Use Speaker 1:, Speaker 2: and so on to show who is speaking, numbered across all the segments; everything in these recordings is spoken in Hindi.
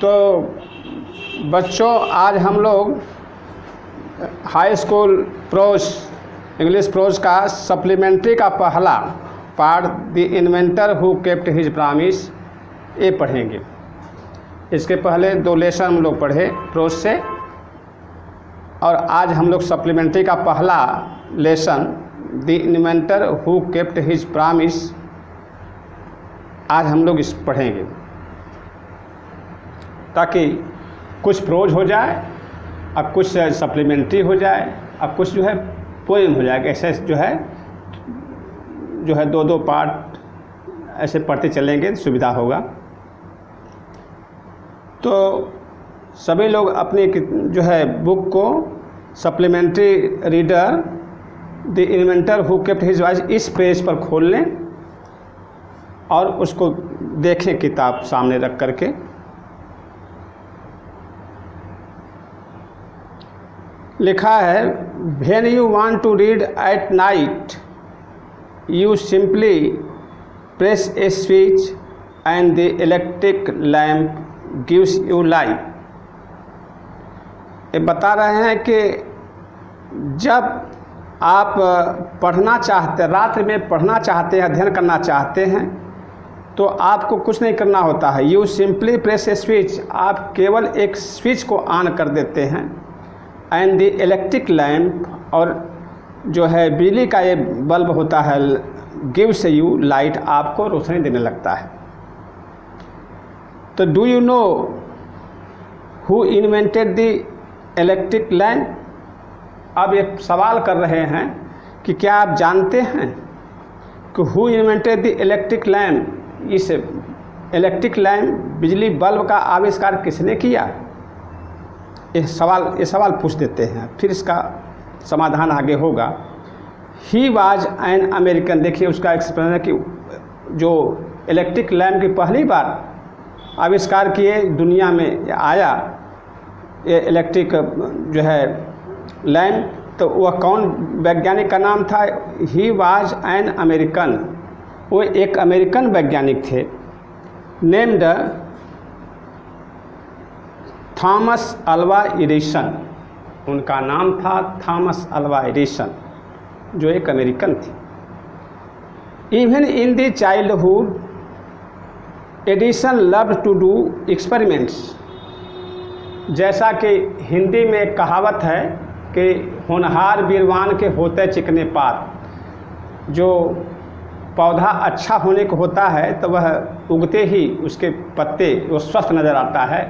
Speaker 1: तो बच्चों, आज हम लोग high school prose English prose का सप्लीमेंट्री का पहला part the inventor who kept his promise ये पढ़ेंगे। इसके पहले 2 लेसन हम लोग पढ़े प्रोज से, और आज हम लोग सप्लीमेंट्री का पहला lesson the inventor who kept his promise आज हम लोग इस पढ़ेंगे, ताकि कुछ प्रोज हो जाए, अब कुछ सप्लीमेंट्री हो जाए, अब कुछ जो है पोएम हो जाएगा। ऐसे जो है 2-2 पार्ट ऐसे पढ़ते चलेंगे, सुविधा होगा। तो सभी लोग अपनी जो है बुक को supplementary reader the inventor who kept his voice इस पेज पर खोल लें और उसको देखें किताब सामने रख करके। लिखा है, when you want to read at night you simply press a switch and the electric lamp gives you light. ये बता रहे हैं कि जब आप पढ़ना चाहते, रात्रि में पढ़ना चाहते हैं, अध्ययन करना चाहते हैं, तो आपको कुछ नहीं करना होता है। You simply press a switch, आप केवल एक स्विच को ऑन कर देते हैं, एंड द इलेक्ट्रिक लैम्प, और जो है बिजली का ये बल्ब होता है, गिव्स यू लाइट, आपको रोशनी देने लगता है। तो do you know who invented the electric lamp? अब एक सवाल कर रहे हैं कि क्या आप जानते हैं कि who invented the electric lamp, इस इलेक्ट्रिक लैम्प बिजली बल्ब का आविष्कार किसने किया? ये सवाल पूछ देते हैं, फिर इसका समाधान आगे होगा। He was an American. देखिए उसका एक्सप्लेन है कि जो इलेक्ट्रिक लैम्प की पहली बार आविष्कार किए, दुनिया में आया ये इलेक्ट्रिक जो है लैम्प, तो वह कौन वैज्ञानिक का नाम था? He was an American. वो एक अमेरिकन वैज्ञानिक थे, नेम्ड थॉमस अल्वा एडिसन। उनका नाम था थॉमस अल्वा एडिसन, जो एक अमेरिकन थे। Even in the childhood Edison loved to do experiments. जैसा कि हिंदी में एक कहावत है कि होनहार बीरवान के होते चिकने पात। जो पौधा अच्छा होने को होता है तो वह उगते ही उसके पत्ते वो स्वस्थ नज़र आता है।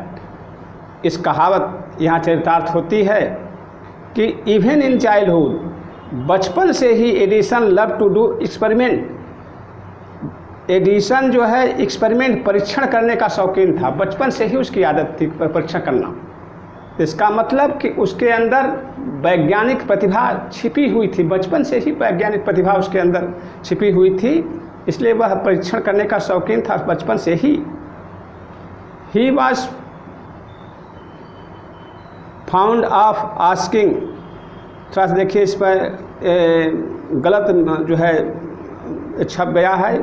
Speaker 1: इस कहावत यहाँ चरितार्थ होती है कि इवन इन चाइल्डहुड, बचपन से ही Edison love to do experiment. Edison जो है एक्सपेरिमेंट, परीक्षण करने का शौकीन था, बचपन से ही उसकी आदत थी परीक्षण करना। इसका मतलब कि उसके अंदर वैज्ञानिक प्रतिभा छिपी हुई थी, बचपन से ही वैज्ञानिक प्रतिभा उसके अंदर छिपी हुई थी, इसलिए वह परीक्षण करने का शौकीन था बचपन से ही। He was fond of asking, थोड़ा सा देखिए इस पर गलत जो है छप गया है।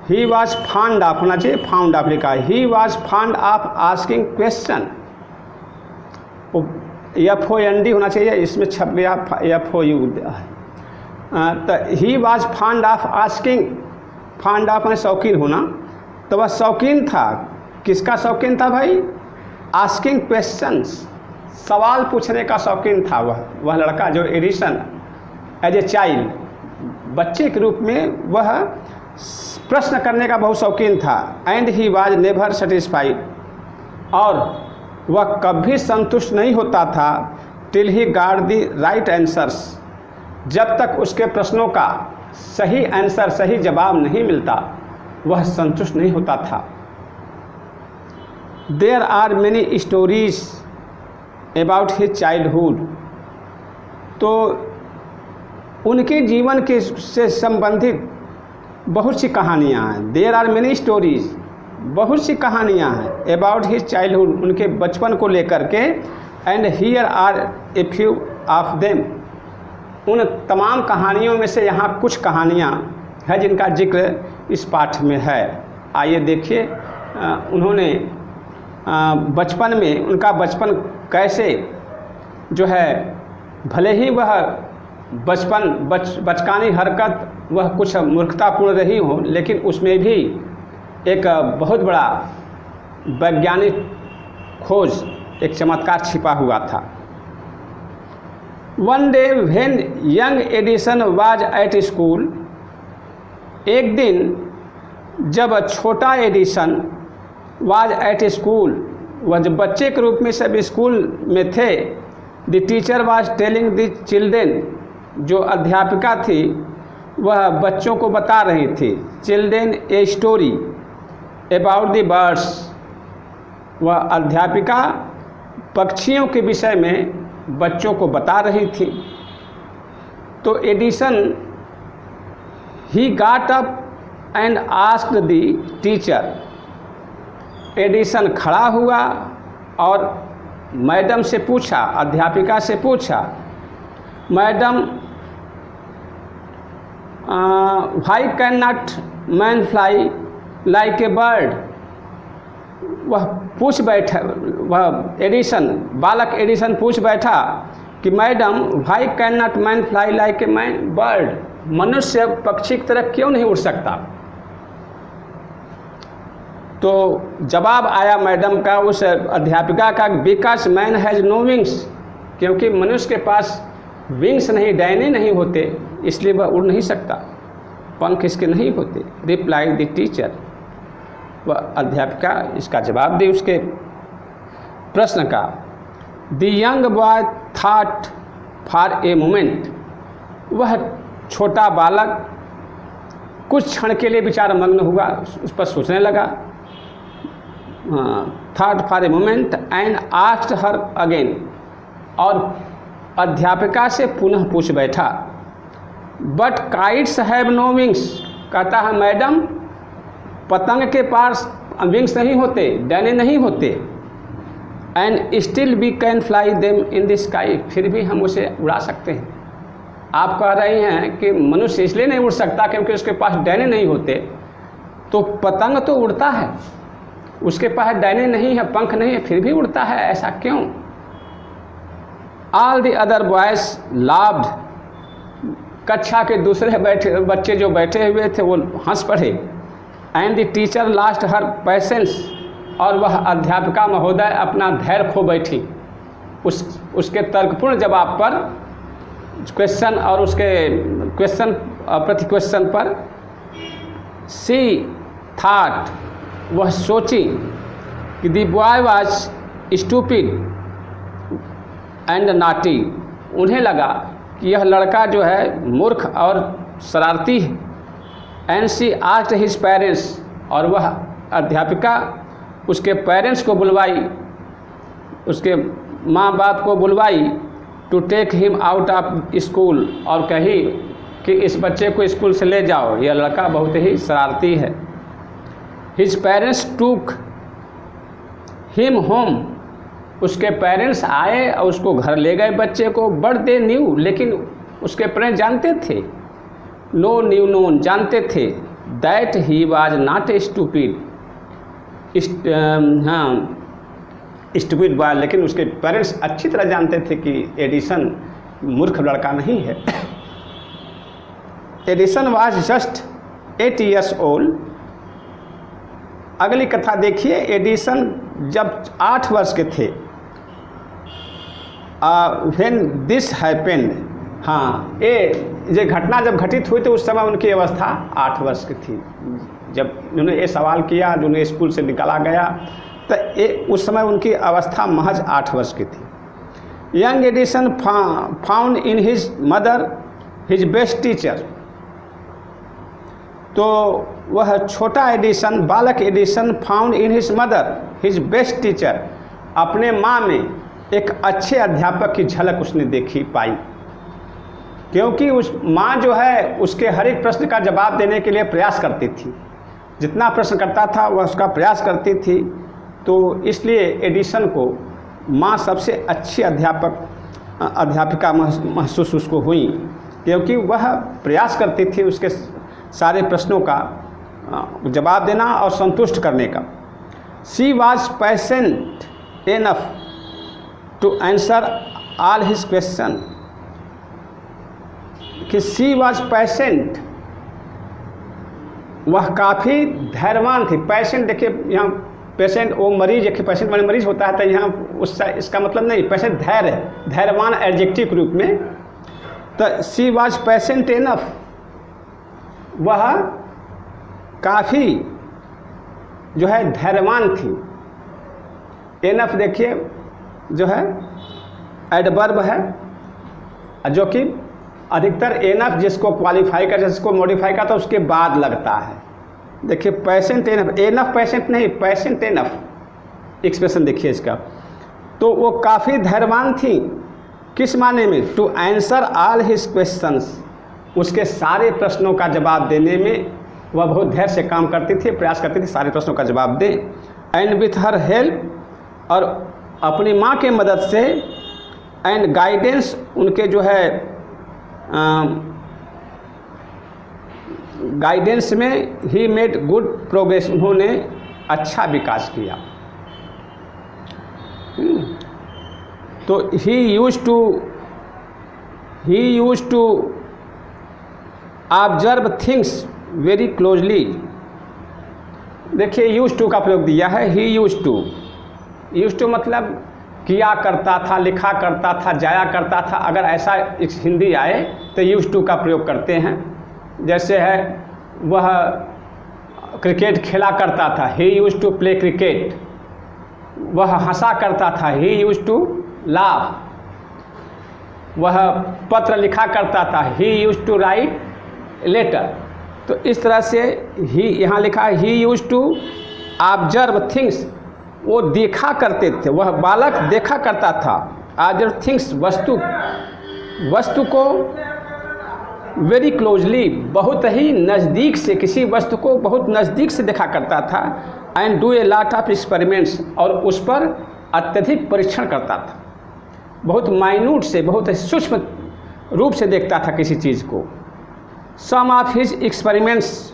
Speaker 1: ही वाज फाउंड ऑफ होना चाहिए, फाउंड ऑफ लिखा है। ही was fond of asking question, FOND होना चाहिए, इसमें छप गया FOU। तो ही was fond of asking, found of में शौकीन होना, तो वह शौकीन था। किसका शौकीन था भाई? आस्किंग क्वेश्चंस, सवाल पूछने का शौकीन था वह लड़का, जो एडिसन एज ए चाइल्ड, बच्चे के रूप में वह प्रश्न करने का बहुत शौकीन था। And he was never satisfied, और वह कभी संतुष्ट नहीं होता था, till he got the right answers, जब तक उसके प्रश्नों का सही आंसर, सही जवाब नहीं मिलता, वह संतुष्ट नहीं होता था। There are many stories about his childhood. तो उनके जीवन के से संबंधित बहुत सी कहानियाँ हैं। देयर आर मेनी स्टोरीज, बहुत सी कहानियाँ हैं अबाउट हिज चाइल्डहुड, उनके बचपन को लेकर के। And here are a few of them, उन तमाम कहानियों में से यहाँ कुछ कहानियाँ हैं जिनका जिक्र इस पाठ में है। आइए देखिए, उन्होंने बचपन में उनका बचपन कैसे जो है, भले ही वह बचकानी हरकत वह कुछ मूर्खतापूर्ण रही हो, लेकिन उसमें भी एक बहुत बड़ा वैज्ञानिक खोज, एक चमत्कार छिपा हुआ था। One day when young Edison was at school, एक दिन जब छोटा एडिसन वाज एट स्कूल, वह जब बच्चे के रूप में सब स्कूल में थे, the teacher was telling the children, जो अध्यापिका थी वह बच्चों को बता रही थी, children a story about the birds, वह अध्यापिका पक्षियों के विषय में बच्चों को बता रही थी। तो Edison he got up and asked the teacher, Edison खड़ा हुआ और मैडम से पूछा, अध्यापिका से पूछा, madam why can not man fly like a bird. वह पूछ बैठा, वह एडिसन, बालक एडिसन पूछ बैठा कि madam why can not man fly like a man bird, मनुष्य पक्षी की तरह क्यों नहीं उड़ सकता। तो जवाब आया मैडम का, उस अध्यापिका का, because man has no wings, क्योंकि मनुष्य के पास विंग्स नहीं, डैने नहीं होते, इसलिए वह उड़ नहीं सकता, पंख इसके नहीं होते। रिप्लाई द टीचर, वह अध्यापिका इसका जवाब दी उसके प्रश्न का। The young boy thought for a moment, वह छोटा बालक कुछ क्षण के लिए विचार मग्न हुआ, उस पर सोचने लगा। Thought for a moment and asked her again, और अध्यापिका से पुनः पूछ बैठा, but kites have no wings, कहता है मैडम पतंग के पास विंग्स नहीं होते, डैने नहीं होते, and still we can fly them in the sky, फिर भी हम उसे उड़ा सकते हैं। आप कह रही हैं कि मनुष्य इसलिए नहीं उड़ सकता क्योंकि उसके पास डैने नहीं होते, तो पतंग तो उड़ता है, उसके पास डैने नहीं है, पंख नहीं है, फिर भी उड़ता है, ऐसा क्यों। All the other boys laughed, कक्षा के दूसरे बच्चे जो बैठे हुए थे वो हंस पड़े। And the teacher lost her patience, और वह अध्यापिका महोदय अपना धैर्य खो बैठी उसके तर्कपूर्ण जवाब पर, क्वेश्चन और उसके क्वेश्चन प्रति क्वेश्चन पर। सी थॉट, वह सोची कि the boy was stupid and naughty, उन्हें लगा कि यह लड़का जो है मूर्ख और शरारती है। And she asked his parents, और वह अध्यापिका उसके पेरेंट्स को बुलवाई, उसके माँ बाप को बुलवाई, to take him out of school, और कही कि इस बच्चे को स्कूल से ले जाओ, यह लड़का बहुत ही शरारती है। हिज पेरेंट्स टूक हिम होम, उसके पेरेंट्स आए और उसको घर ले गए बच्चे को। बट दे न्यू, लेकिन उसके पेरेंट्स जानते थे, नो न्यू नोन, जानते थे, that he was not a stupid, stupid boy, लेकिन उसके पेरेंट्स अच्छी तरह जानते थे कि एडिसन मूर्ख लड़का नहीं है। Edison was just 8 years old। अगली कथा देखिए, एडिसन जब 8 वर्ष के थे। व्हेन दिस हैपेंड, हाँ, ये घटना जब घटित हुई तो उस समय उनकी अवस्था 8 वर्ष की थी। जब उन्होंने ये सवाल किया, जो उन्हें स्कूल से निकाला गया, तो उस समय उनकी अवस्था महज 8 वर्ष की थी। Young Edison found in his mother his best teacher, तो वह छोटा एडिसन, बालक Edison, found in his mother his best teacher, अपने माँ में एक अच्छे अध्यापक की झलक उसने देखी पाई, क्योंकि उस माँ जो है उसके हर एक प्रश्न का जवाब देने के लिए प्रयास करती थी, जितना प्रश्न करता था वह उसका प्रयास करती थी। तो इसलिए एडिसन को माँ सबसे अच्छी अध्यापिका महसूस उसको हुई, क्योंकि वह प्रयास करती थी उसके सारे प्रश्नों का जवाब देना और संतुष्ट करने का। She was patient enough to answer all his question, कि शी वॉज पेशेंट, वह काफ़ी धैर्यवान थी। पेशेंट देखिए यहाँ पेशेंट वो मरीज, देखिए पेशेंट माने मरीज होता है, तो यहाँ उसका इसका मतलब नहीं, पेशेंट धैर्य, धैर्यवान एडजेक्टिव रूप में। तो शी वॉज पेशेंट एनफ, वह काफ़ी जो है धैर्यवान थी। एनफ देखिए जो है एडवर्ब है, जो कि अधिकतर एनफ जिसको क्वालिफाई कर, जिसको मॉडिफाई करता है उसके बाद लगता है। देखिए पेशेंट एनफ, एनफ पेशेंट नहीं, पेशेंट एनफ एक्सप्रेशन देखिए इसका। तो वो काफ़ी धैर्यवान थी, किस माने में? To answer all his questions, उसके सारे प्रश्नों का जवाब देने में वह बहुत धैर्य से काम करती थी, प्रयास करती थी सारे प्रश्नों का जवाब दें। एंड विथ हर हेल्प, और अपनी माँ के मदद से, एंड गाइडेंस, उनके जो है गाइडेंस में, ही मेड गुड प्रोग्रेस, उन्होंने अच्छा विकास किया। तो he used to observe things very closely. देखिए यूज्ड टू का प्रयोग दिया है, ही यूज्ड टू मतलब किया करता था, लिखा करता था, जाया करता था। अगर ऐसा हिंदी आए तो यूज्ड टू का प्रयोग करते हैं। जैसे है वह क्रिकेट खेला करता था, he used to play cricket. वह हंसा करता था, ही यूज्ड टू लाफ। वह पत्र लिखा करता था, he used to write letter. तो इस तरह से ही यहाँ लिखा है, he used to observe things, वो देखा करते थे, वह बालक देखा करता था। ऑब्जर्व थिंग्स, वस्तु को वेरी क्लोजली, बहुत ही नज़दीक से, किसी वस्तु को बहुत नज़दीक से देखा करता था। And do a lot of experiments, और उस पर अत्यधिक परीक्षण करता था, बहुत माइन्यूट से, बहुत सूक्ष्म रूप से देखता था किसी चीज़ को। सम ऑफ हिज एक्सपेरिमेंट्स,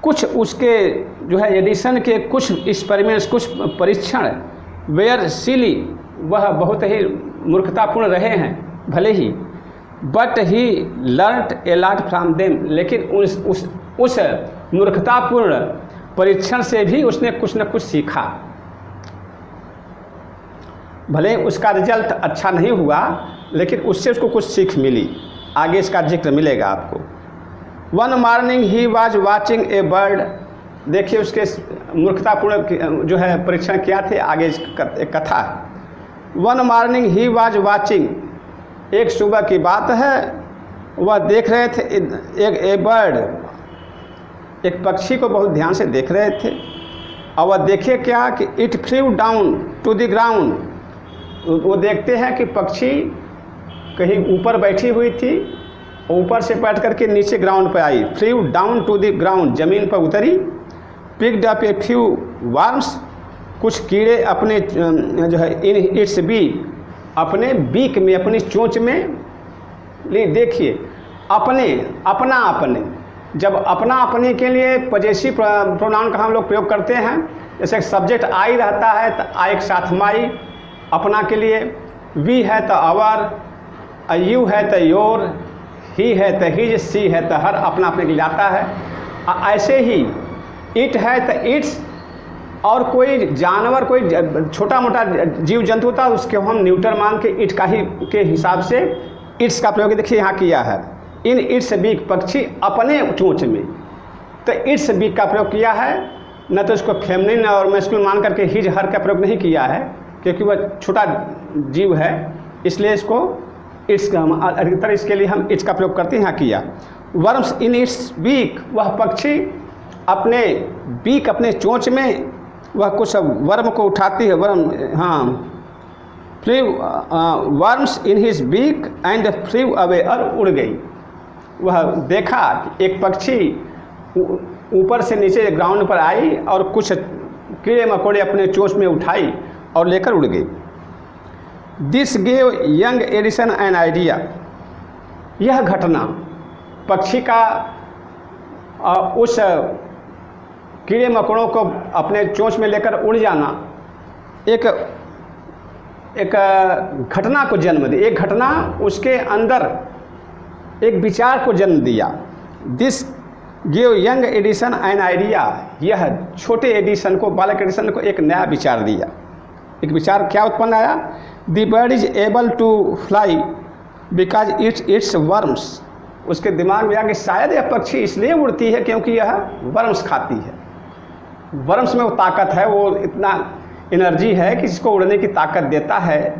Speaker 1: कुछ उसके जो है एडिशन के कुछ एक्सपेरिमेंट्स, कुछ परीक्षण, वेयर सिली, वह बहुत ही मूर्खतापूर्ण रहे हैं भले ही, but he learned a lot from them, लेकिन उस मूर्खतापूर्ण परीक्षण से भी उसने कुछ न कुछ सीखा। भले उसका रिजल्ट अच्छा नहीं हुआ, लेकिन उससे उसको कुछ सीख मिली। आगे इसका जिक्र मिलेगा आपको। One morning he was watching A bird, देखिए उसके मूर्खतापूर्ण जो है परीक्षण क्या थे, आगे एक कथा है। One morning he was watching, एक सुबह की बात है, वह देख रहे थे एक बर्ड, एक पक्षी को बहुत ध्यान से देख रहे थे। और वह देखे क्या कि it flew down to the ground, वो देखते हैं कि पक्षी कहीं ऊपर बैठी हुई थी, ऊपर से बैठ करके नीचे ग्राउंड पर आई, flew down to the ground, ज़मीन पर उतरी। Picked up a few worms, कुछ कीड़े अपने जो है इन इट्स बीक, अपने बीक में, अपनी चोंच में ले। देखिए अपने, जब अपना अपने के लिए पजेसिव प्रोनाउन का हम लोग प्रयोग करते हैं, जैसे सब्जेक्ट आई रहता है तो आई के साथ माई, अपना के लिए, वी है तो आवर, यू है तो योर, ही है तो हिज, सी है तो हर, अपना अपने के लिए आता है। ऐसे ही इट है तो इट्स, और कोई जानवर, कोई छोटा मोटा जीव जंतु होता है, उसके हम न्यूटर मान के इट का ही के हिसाब से इट्स का प्रयोग देखिए यहाँ किया है। इन इट्स बीक, पक्षी अपने चोंच में, तो इट्स बीक का प्रयोग किया है, न तो इसको फेमिनिन और मैस्कुलिन मान करके हिज हर का प्रयोग नहीं किया है, क्योंकि वह छोटा जीव है, इसलिए इसको इट्स का अधिकतर इसके लिए हम इट्स का प्रयोग करते हैं, यहाँ किया। वर्म्स इन इट्स बीक, वह पक्षी अपने बीक, अपने चोंच में वह कुछ वर्म को उठाती है, वर्म, हाँ, flew worms in his beak and flew away, और उड़ गई। वह देखा कि एक पक्षी ऊपर से नीचे ग्राउंड पर आई और कुछ कीड़े मकोड़े अपने चोंच में उठाई और लेकर उड़ गई। This gave young Edison an idea, यह घटना पक्षी का उस कीड़े मकोड़ों को अपने चोंच में लेकर उड़ जाना एक घटना को जन्म दी। एक घटना उसके अंदर एक विचार को जन्म दिया। This give young Edison an idea, यह छोटे एडिसन को, बालक एडिसन को एक नया विचार दिया। एक विचार क्या उत्पन्न आया? The bird is able to fly because it's worms. उसके दिमाग में आ कि शायद यह पक्षी इसलिए उड़ती है क्योंकि यह वर्म्स खाती है। वर्म्स में वो ताकत है, वो इतना एनर्जी है कि जिसको उड़ने की ताकत देता है।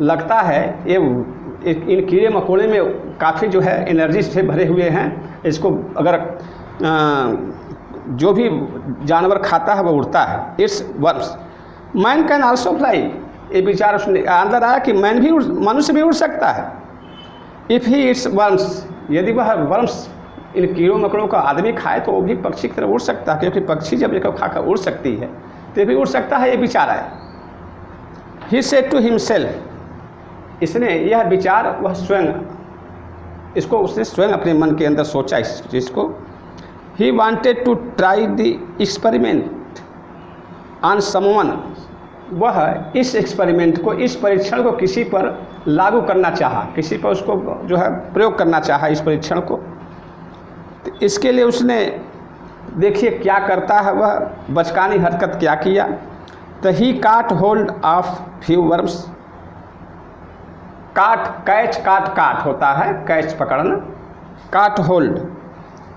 Speaker 1: लगता है ये इन कीड़े मकोड़े में काफ़ी जो है एनर्जी से भरे हुए हैं। इसको अगर जो भी जानवर खाता है वो उड़ता है। It's worms. Man can also fly. ये विचार उसने अंदर आया कि मैन भी मनुष्य भी उड़ सकता है। इफ़ ही इट्स वर्म्स, यदि वह वर्म्स इन कीड़ों मकोड़ों का आदमी खाए तो वो भी पक्षी की तरह उड़ सकता है, क्योंकि पक्षी जब एक खाकर उड़ सकती है तो ये भी उड़ सकता है। ये विचार आया। ही सेड टू हिमसेल्फ, इसने यह विचार वह स्वयं, इसको उसने स्वयं अपने मन के अंदर सोचा इस चीज़ को। He wanted to try the experiment on someone, वह इस एक्सपेरिमेंट को, इस परीक्षण को किसी पर लागू करना चाहा, किसी पर उसको जो है प्रयोग करना चाहा इस परीक्षण को। तो इसके लिए उसने, देखिए क्या करता है वह, बचकानी हरकत क्या किया। तो ही काट होल्ड ऑफ फ्यू वर्म्स। काट, कैच, काट होता है, कैच पकड़ना, काट होल्ड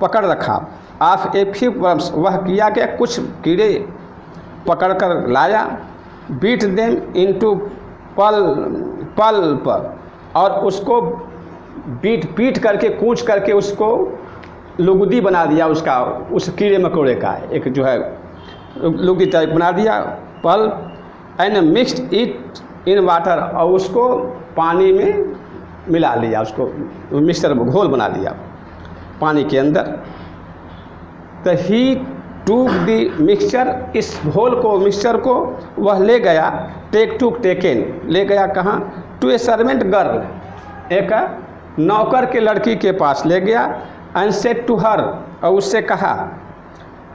Speaker 1: पकड़ रखा, ऑफ ए फ्यू वर्म्स, वह किया कि कुछ कीड़े पकड़ कर लाया। बीट देम इनटू पल्प, और उसको पीट करके, कूच करके उसको लुगदी बना दिया, उसका, उस कीड़े मकोड़े का एक जो है लुगदी टाइप बना दिया, pulp. And mixed it in water, और उसको पानी में मिला लिया, उसको मिक्सचर घोल बना दिया पानी के अंदर। तो ही टूक दी मिक्सचर, इस घोल को, मिक्सचर को वह ले गया, टेकन, ले गया कहाँ? टू ए सर्वेंट गर्ल, एक नौकर के लड़की के पास ले गया। एंड सेड टू हर, और उससे कहा,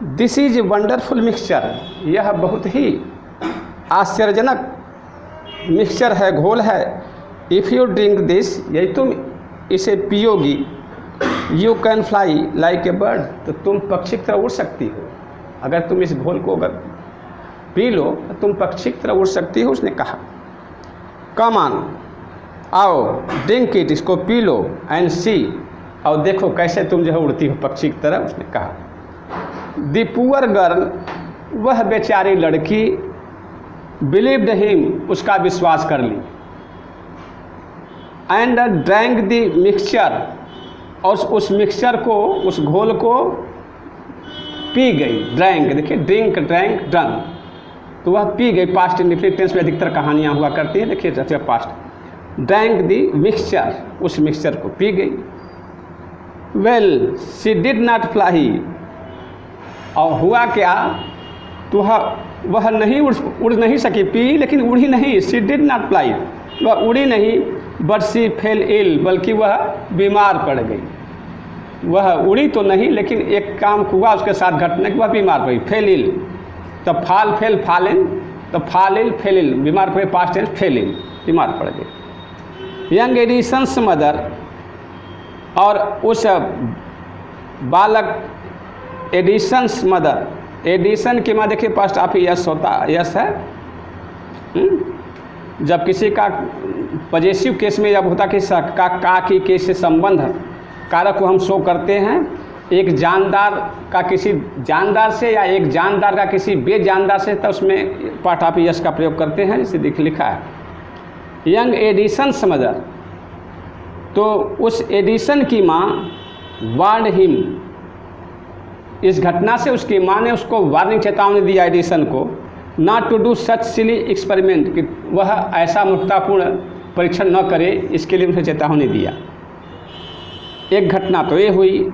Speaker 1: दिस इज वंडरफुल मिक्सचर, यह बहुत ही आश्चर्यजनक मिक्सचर है, घोल है। इफ़ यू ड्रिंक दिस, यदि तुम इसे पियोगी, you can fly like a bird, तो तुम पक्षी की तरह उड़ सकती हो। अगर तुम इस घोल को अगर पी लो तो तुम पक्षी की तरह उड़ सकती हो। उसने कहा, कम ऑन, आओ, ड्रिंक इट, इसको पी लो, एंड सी, और देखो कैसे तुम जो है उड़ती हो पक्षी की तरह। उसने कहा। द पुअर गर्ल, वह बेचारी लड़की, बिलीव्ड हिम, उसका विश्वास कर ली। एंड ड्रैंक द मिक्सचर, और उस मिक्सचर को, उस घोल को पी गई। ड्रैंक, देखिए ड्रिंक, ड्रैंक, ड्रंक, तो वह पी गई। पास्ट इंडिफिनिट टेंस में अधिकतर कहानियाँ हुआ करती हैं, देखिए जैसे पास्ट। ड्रैंक दी मिक्सचर, उस मिक्सचर को पी गई। Well she did not fly, और हुआ क्या? तो वह नहीं उड़ नहीं सकी, पी लेकिन उड़ी नहीं। शी डिड नॉट फ्लाई, वह उड़ी नहीं। बट शी फेल इल, बल्कि वह बीमार पड़ गई। वह उड़ी तो नहीं, लेकिन एक काम हुआ उसके साथ घटने कि वह बीमार पड़ी, फेल इल। तब फाल, फेल, फालेन, तो फाल इल, फेल इल, बीमार पड़े, पास्ट टेंस, फेल इल, बीमार पड़ गए। यंग एडिसन्स मदर, और उस बालक एडिसन्स मदर, एडिसन की माँ, देखिए पास्ट ऑफ यस होता, यस है। जब किसी का पॉजेसिव केस में जब होता कि का की केस से संबंध कारक को हम शो करते हैं, एक जानदार का किसी जानदार से या एक जानदार का किसी बेजानदार से, तो उसमें पार्ट ऑफ यस का प्रयोग करते हैं, जिसे लिखा है यंग एडिसन मदर। तो उस एडिसन की माँ वार्न हिम, इस घटना से उसकी माँ ने उसको वार्निंग, चेतावनी दिया एडिसन को, not to do such silly experiment, कि वह ऐसा मूर्खतापूर्ण परीक्षण न करे, इसके लिए उसे चेतावनी दिया। एक घटना तो ये हुई।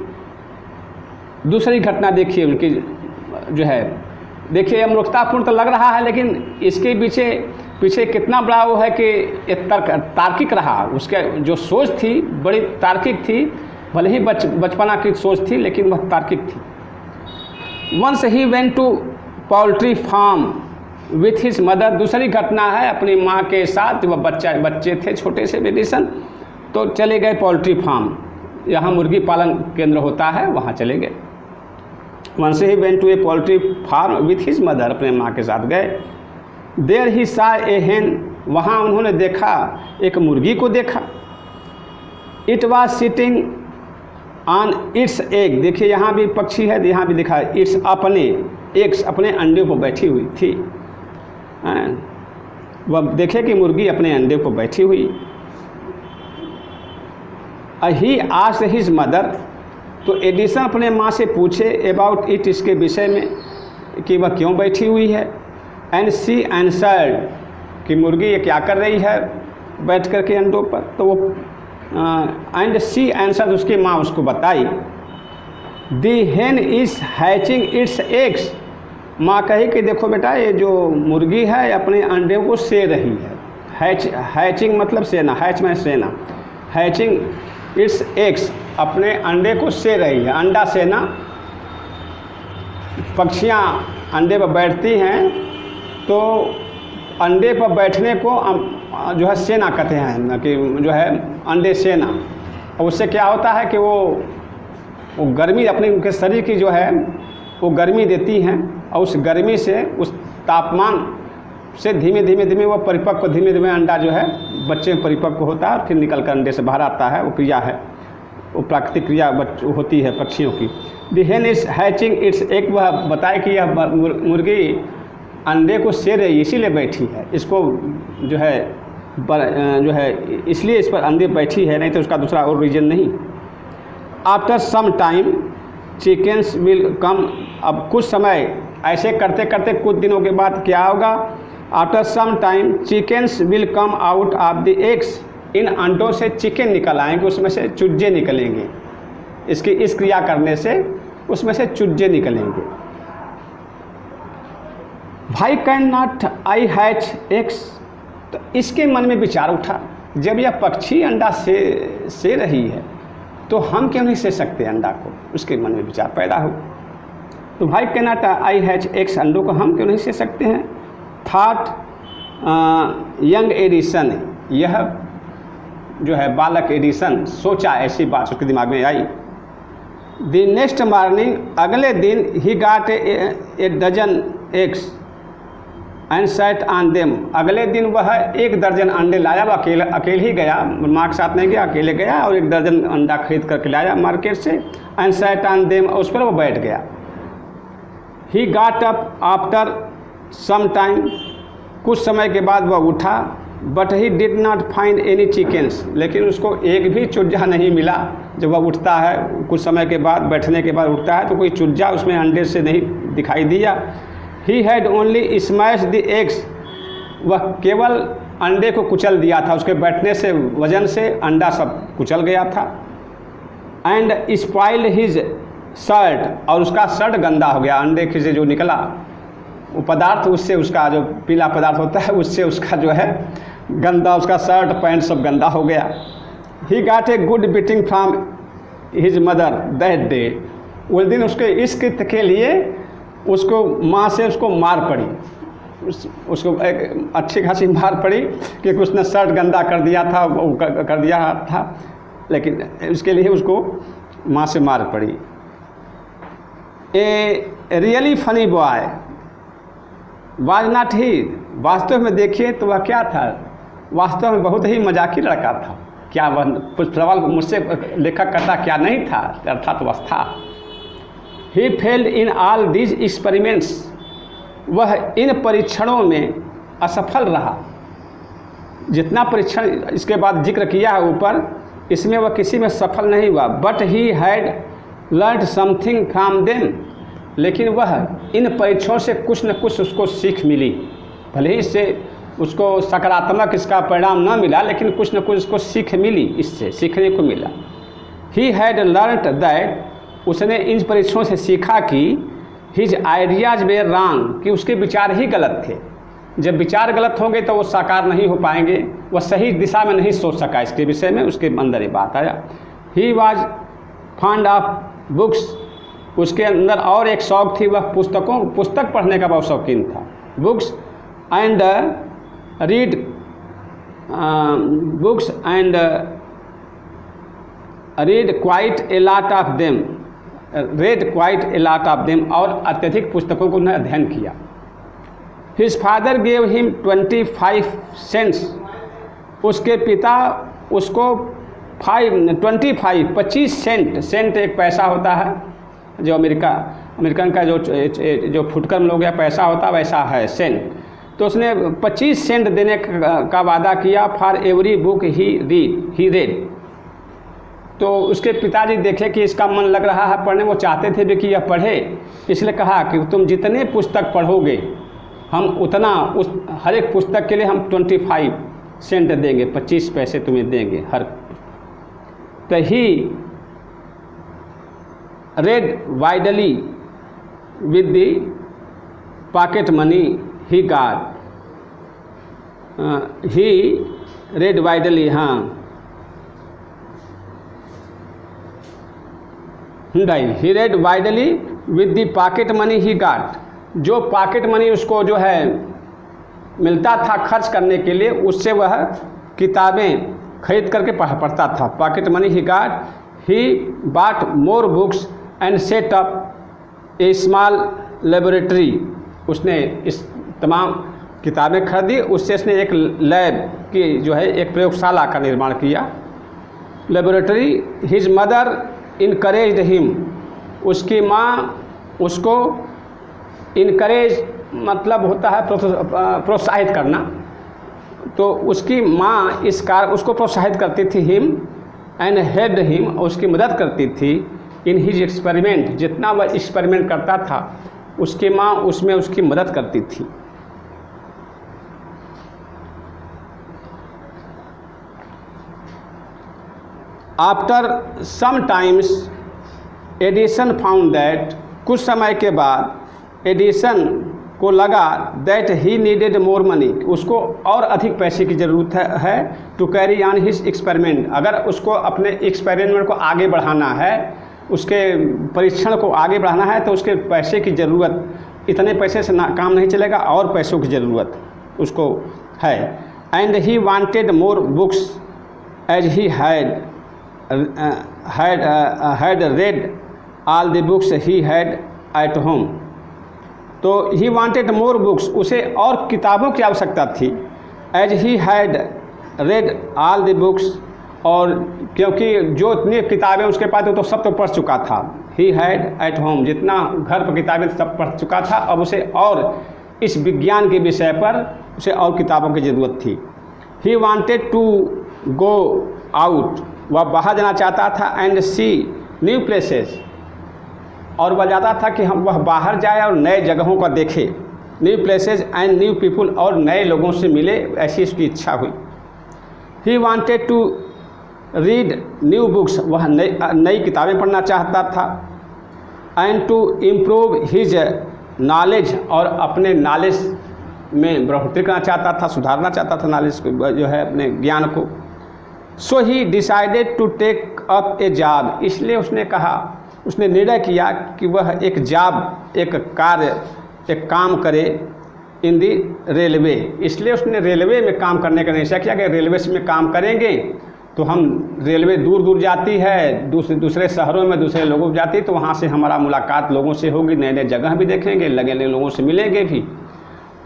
Speaker 1: दूसरी घटना देखिए उनकी जो है, देखिए यह मूर्खतापूर्ण तो लग रहा है, लेकिन इसके पीछे कितना बड़ा वो है कि ये तार्किक रहा। उसके जो सोच थी बड़ी तार्किक थी, भले ही बचपना की सोच थी, लेकिन वह तार्किक थी। Once he went to poultry farm with his mother. दूसरी घटना है अपनी माँ के साथ, वह बच्चे थे छोटे से एडिसन, तो चले गए पोल्ट्री फार्म, यहाँ मुर्गी पालन केंद्र होता है, वहाँ चले गए। Once he went to a poultry farm with his mother, अपने माँ के साथ गए। देयर ही सा ए हेन, वहाँ उन्होंने देखा एक मुर्गी को देखा। It was sitting on it's egg, देखिए यहाँ भी पक्षी है, यहाँ भी लिखा है इट्स, अपने एग्स, अपने अंडे पर बैठी हुई थी। वह देखे कि मुर्गी अपने अंडे पर बैठी हुई। ही आस्क्ड हिज मदर, तो एडिसन अपने माँ से पूछे अबाउट इट, इसके विषय में कि वह क्यों बैठी हुई है। एंड शी आंसर्ड, कि मुर्गी ये क्या कर रही है बैठ कर के अंडों पर, तो वो एंड शी आंसर्ड, उसकी माँ उसको बताई। दी हेन इज हैचिंग इट्स एग्स, माँ कही कि देखो बेटा ये जो मुर्गी है अपने अंडे को से रही है। हैचिंग मतलब सेना, हैच में सेना, हैचिंग इट्स एग्स, अपने अंडे को से रही है। अंडा सेना, पक्षियाँ अंडे पर बैठती हैं तो अंडे पर बैठने को जो है सेना कहते हैं, कि जो है अंडे सेना। और उससे क्या होता है कि वो गर्मी अपने उनके शरीर की जो है वो गर्मी देती हैं, और उस गर्मी से, उस तापमान से धीमे धीमे वो परिपक्व, धीमे धीमे अंडा जो है बच्चे में परिपक्व होता है और फिर निकल कर अंडे से बाहर आता है। वो क्रिया है, वो प्राकृतिक क्रिया होती है पक्षियों की। द हेन इज हैचिंग इट्स एग, वह बताए कि यह मुर्गी अंडे को से रही, इसीलिए बैठी है, इसको जो है इसलिए इस पर अंडे बैठी है, नहीं तो उसका दूसरा और रीज़न नहीं। After some time chickens will come, अब कुछ समय ऐसे करते करते कुछ दिनों के बाद क्या होगा। After some time chickens will come out of the eggs, इन अंडों से चिकन निकल आएंगे, उसमें से चूजे निकलेंगे। इसकी इस क्रिया करने से उसमें से चूजे निकलेंगे। भाई can not I hatch eggs, तो इसके मन में विचार उठा, जब यह पक्षी अंडा से रही है तो हम क्यों नहीं से सकते अंडा को, उसके मन में विचार पैदा हो। तो भाई can not I hatch eggs, अंडों को हम क्यों नहीं से सकते हैं। थॉट यंग एडिसन, यह जो है बालक एडिसन सोचा, ऐसी बात उसके दिमाग में आई। द नेक्स्ट मॉर्निंग, अगले दिन, he got a dozen eggs and set on them, अगले दिन वह 1 दर्जन अंडे लाया। वह अकेले ही गया, माँ के साथ नहीं गया, अकेले गया और 1 दर्जन अंडा खरीद करके लाया मार्केट से। एंड सेट ऑन देम, उस पर वो बैठ गया। He got up after some time, कुछ समय के बाद वह उठा। But he did not find any chickens, लेकिन उसको एक भी चूजा नहीं मिला। जब वह उठता है कुछ समय के बाद, बैठने के बाद उठता है, तो कोई चूजा उसमें अंडे से नहीं दिखाई दिया। He had only smash the eggs, वह केवल अंडे को कुचल दिया था, उसके बैठने से, वजन से अंडा सब कुचल गया था। एंड स्पॉइल्ड हिज शर्ट, और उसका शर्ट गंदा हो गया, अंडे से जो निकला वो पदार्थ, उससे उसका जो पीला पदार्थ होता है उससे उसका जो है गंदा, उसका शर्ट पैंट सब गंदा हो गया। He got a good beating from his mother that day, उस दिन उसके इस कृत्य के लिए उसको माँ से उसको मार पड़ी, उसको एक अच्छी खासी मार पड़ी कि उसने शर्ट गंदा कर दिया था, लेकिन इसके लिए उसको माँ से मार पड़ी। A really funny boy was not ही, वास्तव में देखिए तो वह क्या था, वास्तव में बहुत ही मजाकी लड़का था। क्या वह कुछ सवाल मुझसे लेखक करता क्या नहीं था, अर्थात वह था। He failed in all these experiments, वह इन परीक्षणों में असफल रहा। जितना परीक्षण इसके बाद जिक्र किया है ऊपर, इसमें वह किसी में सफल नहीं हुआ। But he had learn something from them, लेकिन वह इन परीक्षणों से कुछ न कुछ उसको सीख मिली। भले ही इससे उसको सकारात्मक इसका परिणाम न मिला, लेकिन कुछ न कुछ उसको सीख मिली, इससे सीखने को मिला। ही हैड लर्नड दैट, उसने इन परीक्षणों से सीखा कि हिज आइडियाज वेर रॉन्ग, कि उसके विचार ही गलत थे। जब विचार गलत होंगे तो वो साकार नहीं हो पाएंगे, वह सही दिशा में नहीं सोच सका इसके विषय में, उसके अंदर ये बात आया। He was fond of books, उसके अंदर और एक शौक़ थी, वह पुस्तक पढ़ने का बहुत शौकीन था। Books and read quite a lot of them, read quite a lot of them, और अत्यधिक पुस्तकों को उन्हें अध्ययन किया। His father gave him 25 cents, उसके पिता उसको 25 सेंट एक पैसा होता है, जो अमेरिकन का जो फुटकर में लोग या पैसा होता वैसा है सेंट, तो उसने 25 सेंट देने का वादा किया for every book he red. तो उसके पिताजी देखे कि इसका मन लग रहा है पढ़ने, वो चाहते थे भी कि यह पढ़े, इसलिए कहा कि तुम जितने पुस्तक पढ़ोगे हम उतना उस हर एक पुस्तक के लिए हम 25 सेंट देंगे, 25 पैसे तुम्हें देंगे हर। तो he read widely with the pocket money he got, he read widely, हाँ he read widely with the pocket money he got, जो पॉकेट मनी उसको जो है मिलता था खर्च करने के लिए, उससे वह किताबें खरीद करके पढ़ता था। Pocket money he got, he bought more books and set up A small laboratory, उसने इस तमाम किताबें खरीदी, उससे उसने एक लैब की जो है एक प्रयोगशाला का निर्माण किया। Laboratory, his mother encouraged him, उसकी माँ उसको इनकरेज मतलब होता है प्रोत्साहित करना, तो उसकी माँ इस कार्य उसको प्रोत्साहित करती थी। हिम एंड हेल्प्ड हिम, उसकी मदद करती थी इन हिज एक्सपेरिमेंट, जितना वह एक्सपेरिमेंट करता था उसकी माँ उसमें उसकी मदद करती थी। After some times Edison found that, कुछ समय के बाद एडिसन को लगा that he needed more money, उसको और अधिक पैसे की ज़रूरत है to carry on his experiment, अगर उसको अपने एक्सपेरिमेंट को आगे बढ़ाना है, उसके परीक्षण को आगे बढ़ाना है तो उसके पैसे की ज़रूरत, इतने पैसे से काम नहीं चलेगा, और पैसों की ज़रूरत उसको है। And he wanted more books as he had read all the books he had at home, तो he wanted more books, उसे और किताबों की आवश्यकता थी। as he had read all the books, और क्योंकि जो इतनी किताबें उसके पास तो सब तो पढ़ चुका था। he had at home, जितना घर पर किताबें सब पढ़ चुका था, अब उसे और इस विज्ञान के विषय पर उसे और किताबों की ज़रूरत थी। he wanted to go out, वह बाहर जाना चाहता था। एंड सी न्यू प्लेसेस, और वह चाहता था कि वह बाहर जाए और नए जगहों को देखे। New places and new people, और नए लोगों से मिले, ऐसी उसकी इच्छा हुई। He wanted to read new books, वह नई किताबें पढ़ना चाहता था। And to improve his knowledge, और अपने नॉलेज में बढ़ोतरी करना चाहता था, सुधारना चाहता था नॉलेज को, जो है अपने ज्ञान को। So he decided to take up a job, इसलिए उसने निर्णय किया कि वह एक जॉब, एक काम करे इन दी रेलवे, इसलिए उसने रेलवे में काम करने का निश्चय किया कि रेलवे में काम करेंगे तो हम रेलवे दूर दूर जाती है, दूसरे शहरों में दूसरे लोगों को जाती है, तो वहाँ से हमारा मुलाकात लोगों से होगी, नए नए जगह भी देखेंगे, लगे नए लोगों से मिलेंगे भी,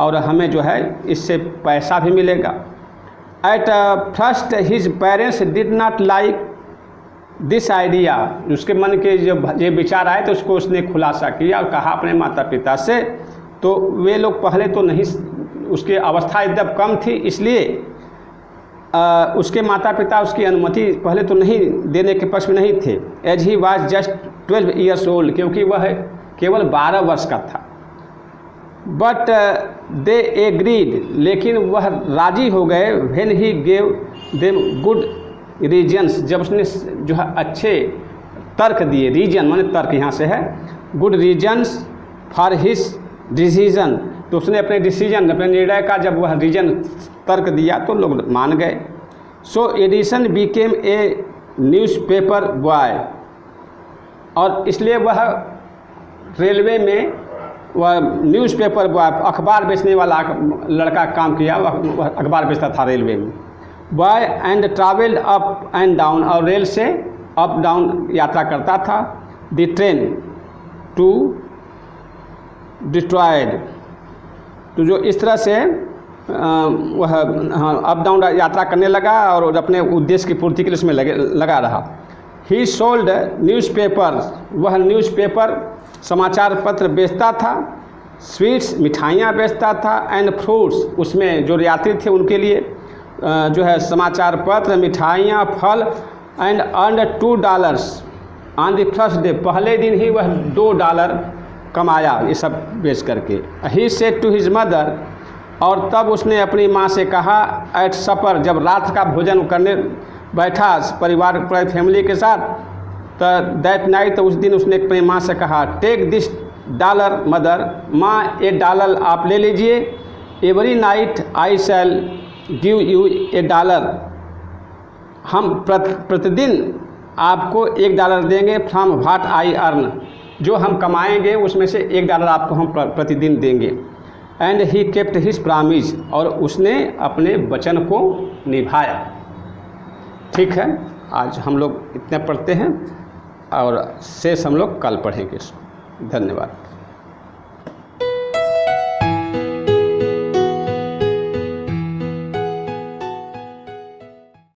Speaker 1: और हमें जो है इससे पैसा भी मिलेगा। At first his parents did not like this idea, उसके मन के जब ये विचार आए तो उसको उसने खुलासा किया और कहा अपने माता पिता से, तो वे लोग पहले तो नहीं, उसकी अवस्था एकदम कम थी, इसलिए उसके माता पिता उसकी अनुमति पहले तो नहीं देने के पक्ष में नहीं थे। As he was just 12 years old, क्योंकि वह केवल 12 वर्ष का था। बट दे एग्रीड, लेकिन वह राजी हो गए। When he gave them good reasons, जब उसने जो है अच्छे तर्क दिए, रीजन माने तर्क यहाँ से है, good reasons for his decision, तो उसने अपने डिसीजन, अपने निर्णय का जब वह रीजन तर्क दिया तो लोग मान गए। So Edison became a newspaper boy, और इसलिए वह रेलवे में वह न्यूज़पेपर अखबार बेचने वाला लड़का काम किया, वह अखबार बेचता था रेलवे में। Buy and travelled up and down, और रेल से अप डाउन यात्रा करता था। द ट्रेन टू डिट्रॉयड, तो जो इस तरह से वह अप डाउन यात्रा करने लगा और अपने उद्देश्य की पूर्ति के लिए उसमें लगा रहा। ही सोल्ड न्यूज़पेपर, वह न्यूज़पेपर समाचार पत्र बेचता था। स्वीट्स, मिठाइयाँ बेचता था। एंड फ्रूट्स, उसमें जो यात्री थे उनके लिए जो है समाचार पत्र, मिठाइयाँ, फल। And earn $2 on the first day, पहले दिन ही वह $2 कमाया ये सब बेच करके। He said to his mother, और तब उसने अपनी माँ से कहा, एट सपर, जब रात का भोजन करने बैठा परिवार पूरी फैमिली के साथ, तो दैट नाइट, तो उस दिन उसने अपनी माँ से कहा, टेक दिस $, मदर, माँ $1 आप ले लीजिए। Every night I shell give you $1, हम प्रतिदिन आपको $1 देंगे। फ्रॉम व्हाट आई अर्न, जो हम कमाएंगे उसमें से $1 आपको हम प्रतिदिन देंगे। And he kept his promise, और उसने अपने वचन को निभाया। ठीक है, आज हम लोग इतने पढ़ते हैं और शेष हम लोग कल पढ़ेंगे। धन्यवाद।